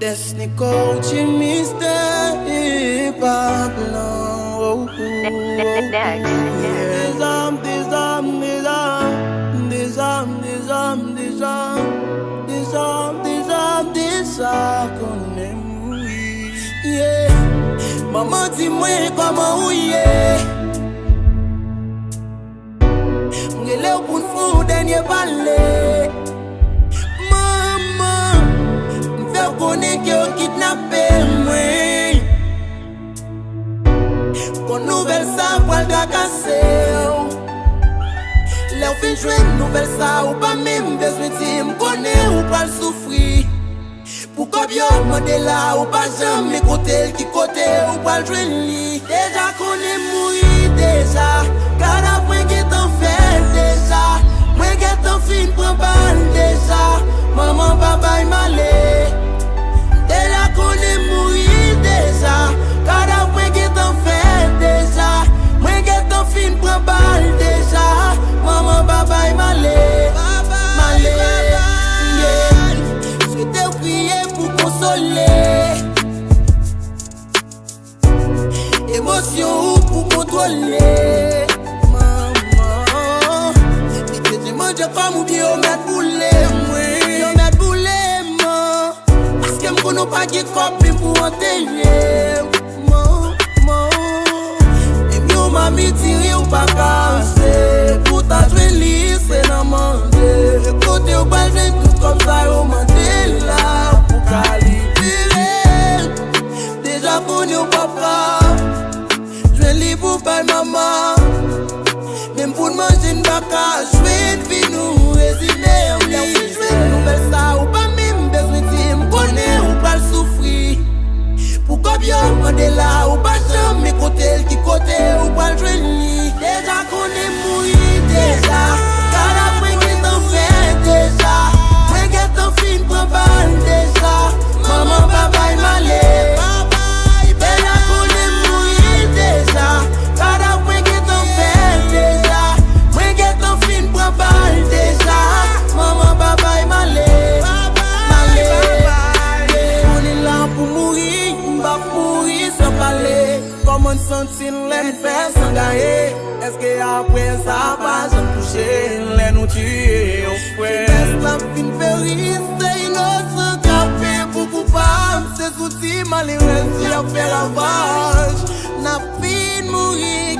Destiny coach mystère Pablo. Des âmes qu'on aime, oui. Yeah. Maman dis-moi comment oui. M'gèle pour nous dernier balai. Maman, m'fait connaître que kidnappé moi. Pour nouvelle ça pour le casser. Leur fin jouer nouvelle ça ou pas même besoin de me connaître ou pas souffrir. Pourquoi bien demander là ou pas jamais côté qui côté ou pas le jouer déjà qu'on est mourir déjà. Car après qui t'en fait déjà. Moi qui t'en fin prend balle déjà. Maman papa est malé. Déjà qu'on est mourir déjà. Car après qui t'en fait déjà. Moi qui t'en fin prend balle déjà. Maman papa est malé. Malé. Je t'ai prié pour consoler. Émotion ou pour contrôler. Maman, et tu manges pas mon pied au mettre boulet. Au mettre boulet, maman. Parce que m'connaît pas qui copine pour enterrer. Maman, et mieux mamie tiré ou pas cassé. Pour ta jouer c'est dans manger. Côté au bal tout comme ça au Mandela. Pour calibrer. Déjà connu au papa. Je lis pour pas maman. Même pour manger une baka. Jouer une vie nous résumer. Jouer nouvelle ça ou pas même besoin de me connaître ou pas le souffrir. Pourquoi bien demander là ou pas jamais côté qui côté ou pas le jouer déjà qu'on est mourir déjà. Car après qui t'en fait déjà. Moi qui t'en fin prend balle déjà. Maman papa est malé. Déjà qu'on est mourir déjà. Car après qui t'en fait déjà. Moi qui t'en fin prend balle déjà. Maman papa est malé. Malé. On est là pour mourir. M'ba mourir sans parler. Comment sentir l'aime faire s'engager. Est-ce que après ça pas j'en toucher. Les nous tuer au frère. La fin férise c'est innocent. Café pour coupable. Ces outils malheureux qui a fait ravage. N'a fin mourir.